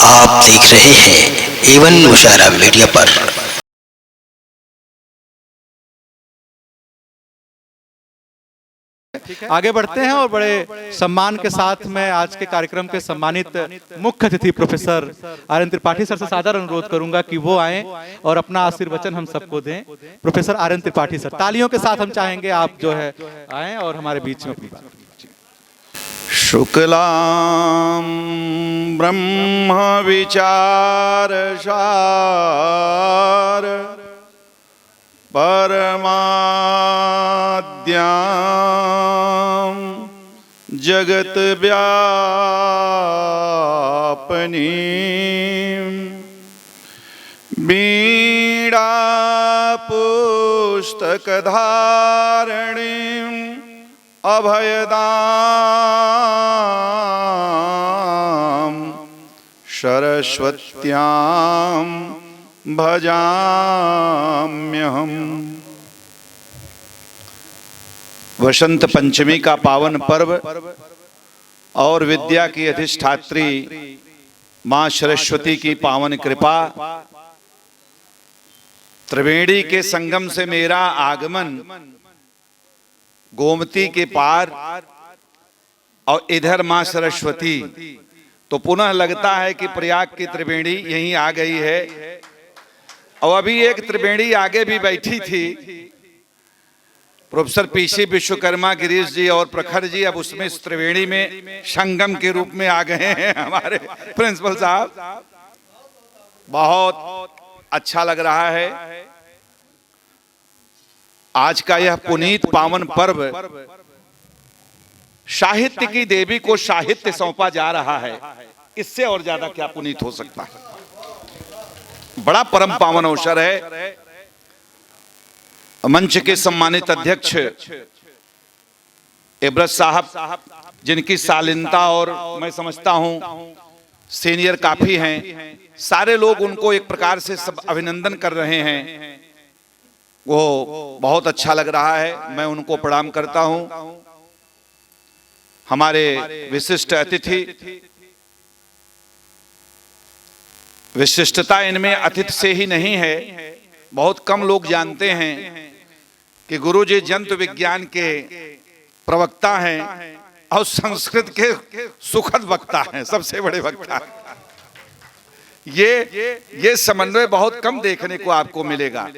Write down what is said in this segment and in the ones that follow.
आप देख रहे हैं एवन मुशायरा मीडिया पर। आगे बढ़ते हैं और बड़े सम्मान के साथ में आज के कार्यक्रम के सम्मानित मुख्य अतिथि प्रोफेसर आर्यन त्रिपाठी सर से सादर अनुरोध करूंगा कि वो आएं और अपना आशीर्वचन हम सबको दें। प्रोफेसर आर्यन त्रिपाठी सर, तालियों के साथ हम चाहेंगे आप जो है आएं और हमारे बीच में अपनी बात। शुक्लां ब्रह्म विचार सार परमाद्यां जगत व्यापनीं बीड़ा पुस्तकधारिणीं अभयदां सरस्वत्यां भजाम्यहम्। वसंत पंचमी का पावन पर्व और विद्या की अधिष्ठात्री मां सरस्वती की पावन कृपा, त्रिवेणी के संगम से मेरा आगमन, गोमती के पार और इधर मां सरस्वती, तो पुनः लगता है कि प्रयाग की त्रिवेणी यहीं आ गई है। और अभी एक त्रिवेणी आगे भी बैठी थी, प्रोफेसर पीसी विश्वकर्मा, गिरीश जी और प्रखर जी, अब उसमें इस त्रिवेणी में संगम के रूप में आ गए हैं हमारे प्रिंसिपल साहब। बहुत अच्छा लग रहा है। आज का यह पुनीत पावन पर्व साहित्य की देवी को साहित्य सौंपा जा रहा है, इससे और ज्यादा क्या पुनीत हो सकता है। बड़ा परम पावन अवसर है। मंच के सम्मानित अध्यक्ष इब्रत साहब, जिनकी शालीनता और मैं समझता हूं सीनियर काफी हैं, सारे लोग उनको एक प्रकार से सब अभिनंदन कर रहे हैं। वो बहुत अच्छा लग रहा है, मैं उनको प्रणाम करता हूं। हमारे विशिष्ट अतिथि, विशिष्टता इनमें अतिथि से ही नहीं है। बहुत कम लोग जानते हैं कि गुरुजी जंतु विज्ञान के प्रवक्ता हैं और संस्कृत के सुखद वक्ता हैं, सबसे बड़े वक्ता। ये समन्वय बहुत कम देखने को आपको मिलेगा।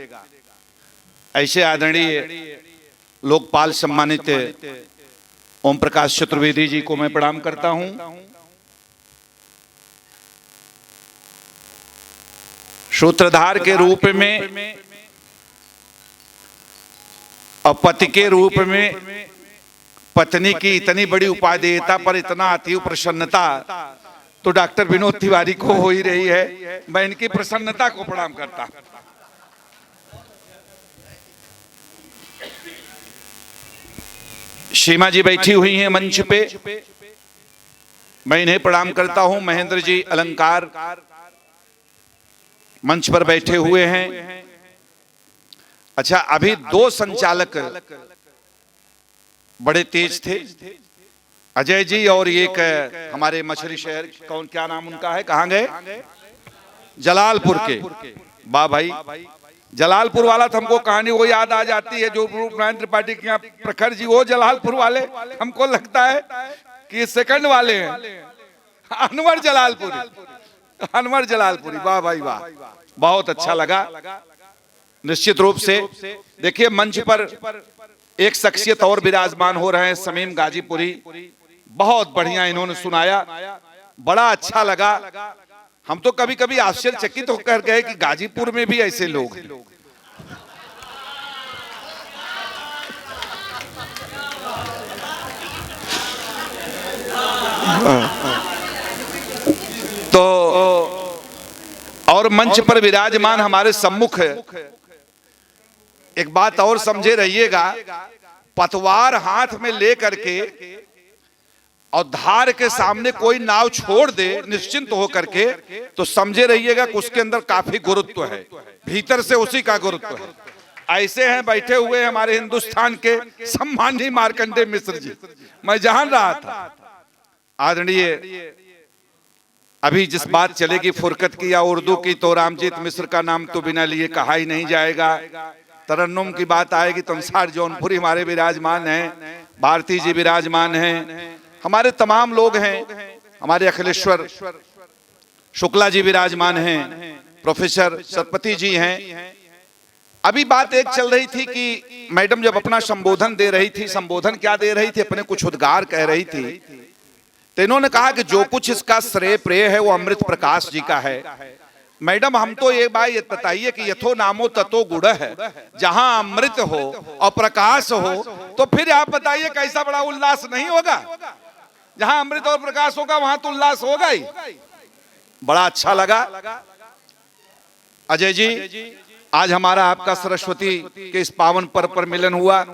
ऐसे आदरणीय लोकपाल सम्मानित ओम प्रकाश चतुर्वेदी जी को मैं प्रणाम करता हूं। सूत्रधार के रूप में और पति के रूप में पत्नी की इतनी बड़ी उपादेयता पर इतना अति प्रसन्नता तो डॉक्टर विनोद तिवारी को हो ही रही है। मैं इनकी प्रसन्नता को प्रणाम करता हूं। सीमा जी बैठी हुई हैं मंच पे, मैं इन्हें प्रणाम करता हूं। महेंद्र जी अलंकार मंच पर बैठे हुए हैं। अच्छा, अभी दो संचालक बड़े तेज थे, अजय जी और एक हमारे मछली शहर, कौन क्या नाम उनका है, कहां गए, जलालपुर के। वाह भाई, जलालपुर वाला तो हमको कहानी वो याद आ जाती है जो रूप नारायण त्रिपाठी के यहाँ प्रखर जी, वो जलालपुर वाले हमको लगता है कि सेकंड वाले हैं, अनवर जलालपुरी, अनवर जलालपुरी। वाह भाई वाह, बहुत अच्छा लगा। निश्चित रूप से देखिए मंच पर एक शख्सियत और विराजमान हो रहे हैं, समीम गाजीपुरी। बहुत बढ़िया इन्होंने सुनाया, बड़ा अच्छा लगा। हम तो कभी कभी आश्चर्यचकित होकर गए कि गाजीपुर में भी ऐसे लोग हैं। तो और मंच पर विराजमान हमारे सम्मुख एक बात और समझे रहिएगा, पतवार हाथ में लेकर के और धार के सामने कोई नाव छोड़ दे निश्चिंत होकर के, तो समझे रहिएगा कि उसके अंदर काफी गुरुत्व है, भीतर से उसी का गुरुत्व है। ऐसे हैं बैठे हुए हमारे हिंदुस्तान के सम्माननीय मार्कंडेय मिश्र जी। मैं जान रहा था आदरणीय अभी जिस बात चलेगी फुरकत की या उर्दू की, तो रामजीत मिश्र का नाम तो बिना लिए कहा ही नहीं जाएगा। तरन्नुम की बात आएगी तो अंसार जौनपुरी हमारे विराजमान हैं, भारती जी विराजमान हैं, हमारे तमाम लोग हैं, हमारे अखिलेश्वर शुक्ला जी विराजमान हैं, प्रोफेसर सतपति जी हैं। अभी बात एक चल रही थी कि मैडम जब अपना संबोधन दे रही थी, संबोधन क्या दे रही थी, अपने कुछ उद्गार कह रही थी, तो इन्होंने कहा कि जो कुछ इसका श्रेय प्रेय है वो अमृत प्रकाश जी का है। मैडम हम तो एक बात ये बताइए कि यथो नामो ततो गुण है, जहां अमृत हो और प्रकाश हो तो फिर आप बताइए कैसा बड़ा उल्लास नहीं होगा। जहां अमृत और प्रकाश होगा वहां तो उल्लास होगा ही। बड़ा अच्छा लगा अजय जी, आज हमारा आपका सरस्वती के इस पावन पर्व पर मिलन हुआ।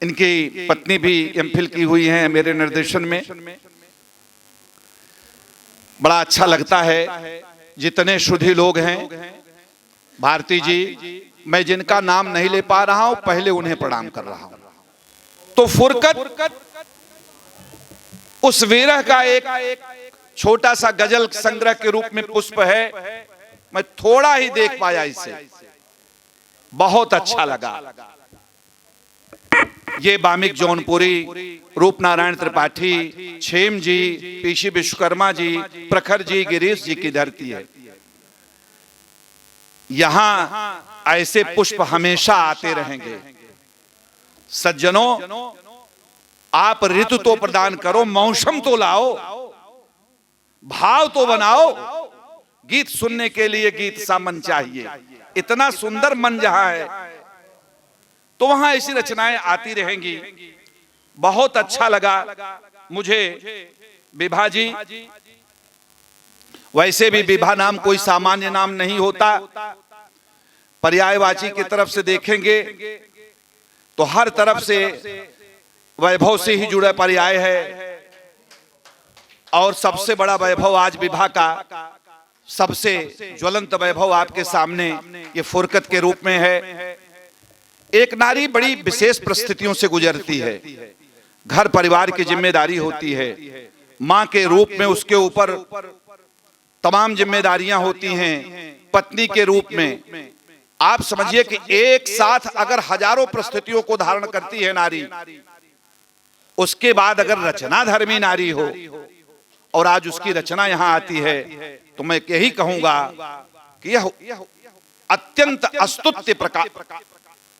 इनकी पत्नी भी एमफिल की हुई हैं मेरे निर्देशन में। बड़ा अच्छा लगता है जितने शुद्धि लोग हैं। भारती जी, मैं जिनका नाम नहीं ले पा रहा हूं पहले उन्हें प्रणाम कर रहा हूं। तो फुरकत उस विरह का एक छोटा सा गजल संग्रह के रूप में पुष्प है। मैं थोड़ा ही देख पाया इसे, बहुत अच्छा लगा। ये वामिक जौनपुरी, रूपनारायण त्रिपाठी, छेम जी, पीसी विश्वकर्मा जी, प्रखर जी, गिरीश जी की धरती है। यहां ऐसे पुष्प हमेशा आते रहेंगे। सज्जनों, आप ऋतु तो प्रदान करो, मौसम तो लाओ, भाव तो बनाओ। गीत सुनने के लिए गीत सा मन चाहिए। इतना सुंदर मन जहां है तो वहां ऐसी रचनाएं आती रहेंगी। बहुत अच्छा लगा मुझे विभा जी। वैसे भी विभा नाम कोई सामान्य नाम नहीं होता। पर्यायवाची की तरफ से देखेंगे तो हर तरफ से वैभव से ही जुड़ा पर्याय है। और सबसे बड़ा वैभव आज विभा का सबसे ज्वलंत वैभव आपके सामने ये फुरकत के रूप में है। एक नारी बड़ी विशेष परिस्थितियों से गुजरती है। घर परिवार की जिम्मेदारी होती है। मां के रूप में उसके ऊपर तमाम जिम्मेदारियां होती हैं। पत्नी के रूप में आप समझिए कि एक साथ अगर हजारों परिस्थितियों को धारण करती है नारी, उसके बाद अगर रचना धर्मी नारी हो और आज उसकी रचना यहां आती है तो मैं यही कहूंगा कि यह अत्यंत अस्तुत्य प्रकार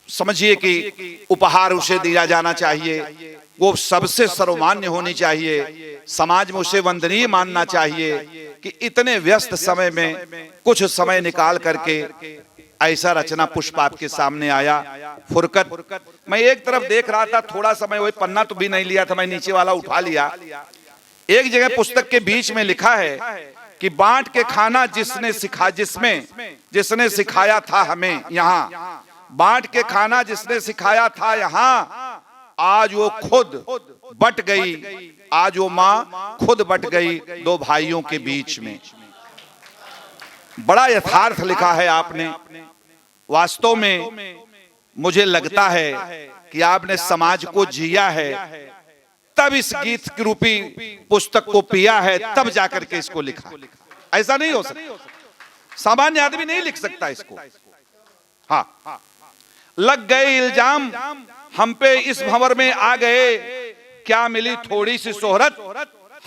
समझिए कि उपहार उसे दिया जाना चाहिए। वो सबसे सर्वमान्य होनी चाहिए। समाज में उसे वंदनीय मानना चाहिए कि इतने व्यस्त समय में कुछ समय निकाल करके ऐसा रचना पुष्प आपके सामने आया। फुरकत मैं एक तरफ देख रहा था, थोड़ा समय वही पन्ना तो भी नहीं लिया था, मैं नीचे वाला उठा लिया। एक जगह पुस्तक के बीच में लिखा है कि बांट के खाना जिसने सिखाया था हमें यहाँ, बांट के खाना जिसने सिखाया था यहाँ, आज वो खुद बट गई, आज वो माँ खुद बट गई दो भाइयों के बीच में। बड़ा यथार्थ लिखा है आपने। वास्तव में मुझे लगता है कि आपने समाज को जिया है, तब इस गीत रूपी पुस्तक को पिया है, तब जाकर के इसको लिखा। ऐसा नहीं हो सकता, सामान्य आदमी नहीं लिख सकता इसको। हाँ, लग गए इल्जाम हम पे इस भंवर में आ गए, क्या मिली थोड़ी सी शोहरत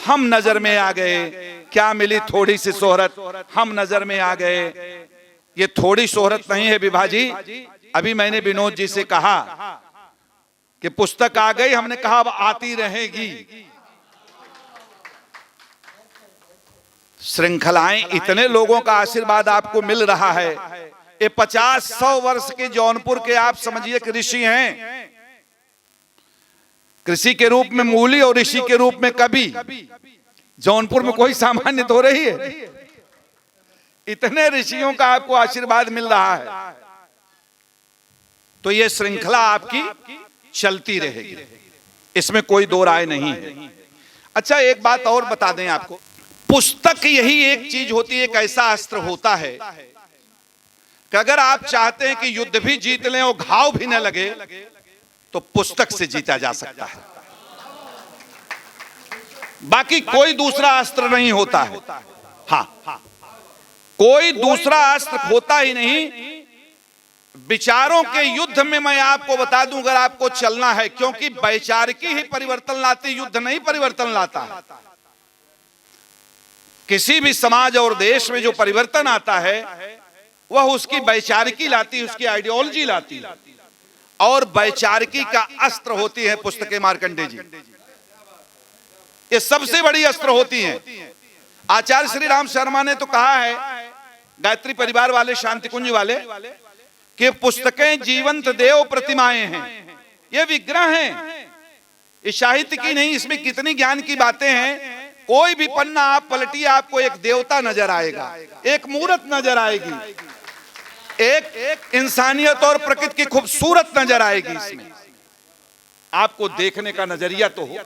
हम नजर में आ गए, क्या मिली थोड़ी सी शोहरत हम नजर में आ गए। ये थोड़ी शोहरत नहीं है विभा जी। अभी मैंने विनोद जी से कहा कि पुस्तक आ गई, हमने कहा अब आती रहेगी। श्रृंखलाएं, इतने लोगों का आशीर्वाद आपको मिल रहा है। ये 50-100 वर्ष के जौनपुर के आप समझिए कि ऋषि हैं। कृषि के रूप में मूली और ऋषि के रूप में कवि। जौनपुर में कोई सामान्य तो रही है। इतने ऋषियों का आपको आशीर्वाद मिल रहा है, तो ये श्रृंखला आपकी चलती रहेगी, इसमें कोई दो राय नहीं है। अच्छा, एक बात और बता दें आपको, पुस्तक यही एक चीज होती है, एक ऐसा अस्त्र होता है कि अगर आप चाहते हैं कि युद्ध भी जीत लें और घाव भी न लगे, तो पुस्तक से जीता जा सकता है। बाकी कोई दूसरा अस्त्र नहीं होता है। हाँ, कोई दूसरा अस्त्र होता ही नहीं। विचारों के युद्ध में मैं आपको बता दूं, अगर आपको चलना है, क्योंकि वैचारिकी ही परिवर्तन लाती, युद्ध नहीं परिवर्तन लाता है। किसी भी समाज और देश में जो परिवर्तन आता है वह उसकी वैचारिकी लाती, उसकी आइडियोलॉजी लाती, और वैचारिकी का अस्त्र होती है पुस्तकें मार्कंडेय जी। ये सबसे बड़ी अस्त्र होती हैं। आचार्य श्री राम शर्मा ने तो कहा है, गायत्री परिवार वाले, शांति कुंज वाले, कि पुस्तकें जीवंत देव प्रतिमाएं हैं, ये विग्रह हैं, ये साहित्य की नहीं। इसमें कितनी ज्ञान की बातें हैं। कोई भी पन्ना आप पलटिए, आपको एक देवता नजर आएगा, एक मूर्त नजर आएगी, एक इंसानियत और प्रकृति की खूबसूरत नजर आएगी। इसमें आपको देखने का नजरिया तो हो।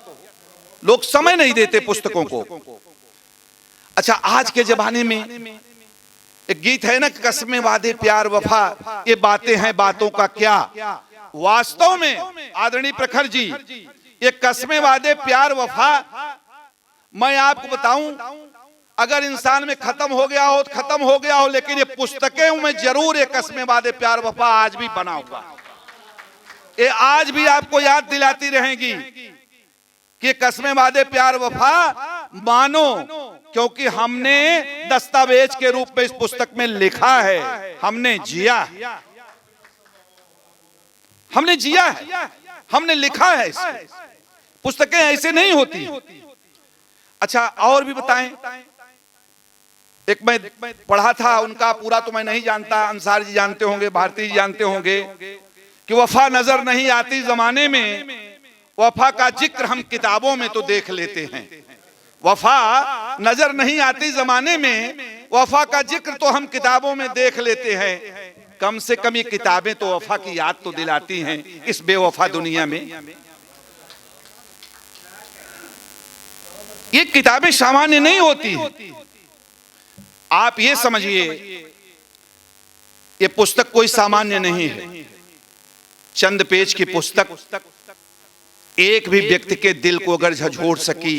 लोग समय नहीं देते पुस्तकों को। अच्छा, आज के जमाने में एक गीत है ना, कसमें वादे प्यार वफा, ये बातें हैं बातों का क्या। वास्तव में आदरणीय प्रखर जी, ये कसमें वादे प्यार वफा, मैं आपको बताऊं, अगर इंसान में खत्म हो गया हो तो खत्म हो गया हो, लेकिन ये पुस्तकें में जरूर ये कसमें वादे प्यार वफा आज भी बना हुआ। ये आज भी आपको याद दिलाती रहेंगी कि कसमें वादे प्यार वफा मानो, क्योंकि हमने दस्तावेज के रूप में इस पुस्तक में लिखा है, हमने जिया है, हमने जिया है, हमने लिखा है। पुस्तकें ऐसे नहीं होती। अच्छा, और भी बताएं। एक मैं पढ़ा था, उनका पूरा तो मैं नहीं जानता, अंसार जी जानते होंगे, भारती जी जानते होंगे, कि वफा नजर नहीं आती जमाने में, वफा का जिक्र हम किताबों में तो देख लेते हैं। वफा नजर नहीं आती जमाने में, वफा का जिक्र तो हम किताबों में देख लेते हैं। कम से कम ये किताबें तो वफा की याद तो दिलाती हैं इस बेवफा दुनिया में। ये किताबें सामान्य नहीं होती। आप ये समझिए, ये पुस्तक कोई सामान्य नहीं है। चंद पेज की पुस्तक एक भी व्यक्ति के दिल को अगर झंझोड़ सकी,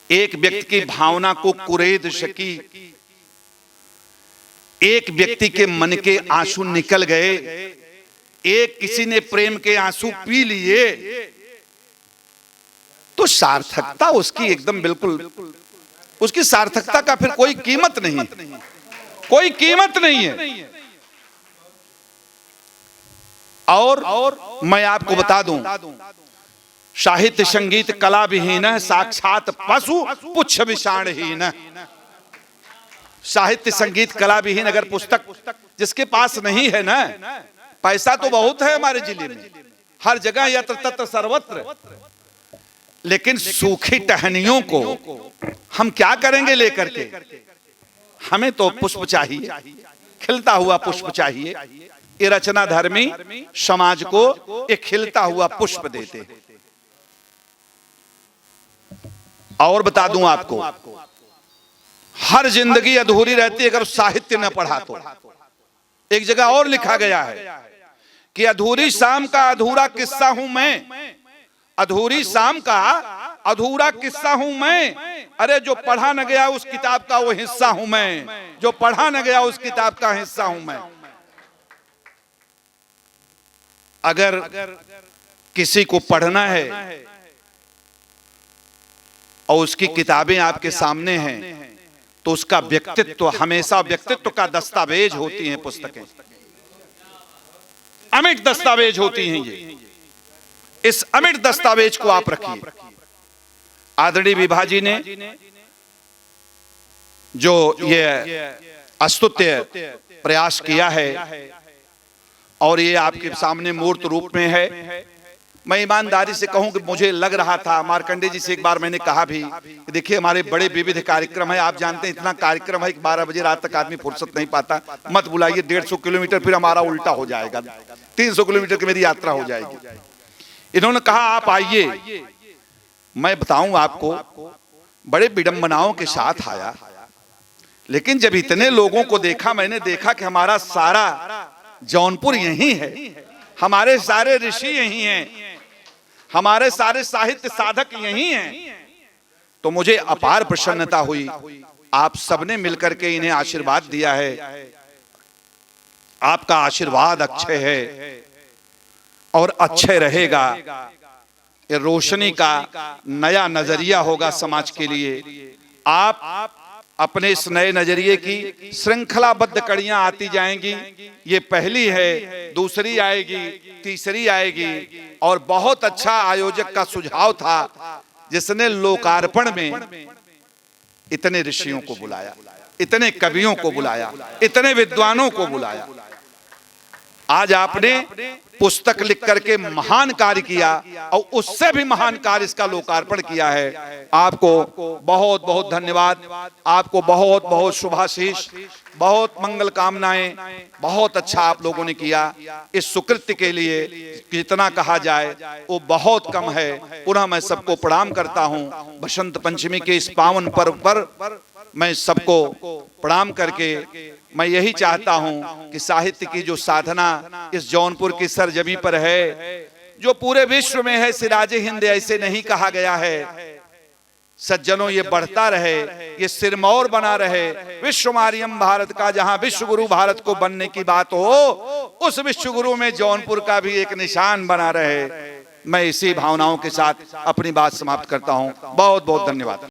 एक व्यक्ति की भावना को कुरेद सकी, एक व्यक्ति के मन के आंसू निकल गए, एक किसी ने प्रेम के आंसू पी लिए, तो सार्थकता उसकी एकदम बिल्कुल, उसकी सार्थकता का फिर कोई कीमत नहीं, कोई कीमत नहीं है। और मैं आपको बता दूं, साहित्य संगीत कला विहीन साक्षात पशु पुच्छ विषाणहीन। साहित्य संगीत कला विहीन अगर पुस्तक जिसके पास नहीं है ना, पैसा तो बहुत है हमारे जिले में, हर जगह यत्र तत्र सर्वत्र, लेकिन सूखी टहनियों को हम क्या करेंगे लेकर के। हमें तो पुष्प चाहिए, खिलता हुआ पुष्प चाहिए। ये रचना धर्मी समाज को एक खिलता हुआ पुष्प देते। और बता दूं आपको, हर जिंदगी अधूरी रहती है अगर साहित्य न पढ़ा तो। एक जगह और लिखा गया है कि अधूरी शाम का अधूरा किस्सा हूं मैं, अधूरी शाम का अधूरा किस्सा हूं मैं। अरे जो पढ़ा न गया उस किताब का वो हिस्सा हूं मैं, जो पढ़ा न गया उस किताब का हिस्सा हूं मैं। अगर किसी को पढ़ना है और उसकी किताबें आपके सामने हैं, तो उसका व्यक्तित्व हमेशा व्यक्तित्व का दस्तावेज होती हैं पुस्तकें, अमिट दस्तावेज होती हैं ये। इस अमिट दस्तावेज को आप रखिए। आदरणीय विभा जी ने जो ये अस्तुत्य प्रयास किया है और ये आपके सामने मूर्त रूप में है, मैं ईमानदारी से कहूं कि मुझे लग रहा था, मार्कंडेय जी से एक बार मैंने कहा भी कि देखिए हमारे बड़े विविध कार्यक्रम है, आप जानते हैं इतना कार्यक्रम है कि 12 बजे रात तक आदमी फुर्सत नहीं पाता। मत बुलाइए, 150 किलोमीटर फिर हमारा उल्टा हो जाएगा, 300 किलोमीटर की मेरी यात्रा हो जाएगी। इन्होंने कहा आप आइए। मैं बताऊं आपको, बड़े विडंबनाओं के साथ आया, लेकिन जब इतने लोगों को देखा, मैंने देखा कि हमारा सारा जौनपुर यही है, हमारे सारे ऋषि यही हैं, हमारे सारे साहित्य साधक यही हैं, तो मुझे अपार प्रसन्नता हुई। आप सबने मिलकर के इन्हें आशीर्वाद दिया है। आपका आशीर्वाद अच्छे है और अच्छे रहेगा। ये रोशनी का नया नजरिया होगा समाज के लिए। आप अपने इस नए नजरिए की श्रृंखलाबद्ध कड़ियां आती जाएंगी। ये पहली है, दूसरी आएगी, तीसरी आएगी। और बहुत अच्छा आयोजक का सुझाव था जिसने लोकार्पण में इतने ऋषियों को बुलाया, इतने कवियों को बुलाया, इतने विद्वानों को बुलाया। आज आपने पुस्तक लिख करके महान कार्य किया और उससे भी महान कार्य इसका लोकार्पण किया है। आपको बहुत बहुत धन्यवाद, आपको बहुत बहुत शुभाशीष, बहुत मंगल कामनाएं। बहुत अच्छा आप लोगों ने किया। इस सुकृत्य के लिए जितना कहा जाए वो बहुत कम है। पुनः मैं सबको प्रणाम करता हूं। बसंत पंचमी के इस पावन पर्व पर मैं सबको प्रणाम करके मैं यही चाहता हूं कि साहित्य की जो साधना इस जौनपुर की सरजमी पर है, जो पूरे विश्व में है, सिराजे हिंद ऐसे नहीं कहा गया है। सज्जनों, ये बढ़ता रहे, ये सिरमौर बना रहे। विश्व मारियम भारत का, जहां विश्व गुरु भारत को बनने की बात हो, उस विश्व गुरु में जौनपुर का भी एक निशान बना रहे। मैं इसी भावनाओं के साथ अपनी बात समाप्त करता हूं। बहुत बहुत धन्यवाद।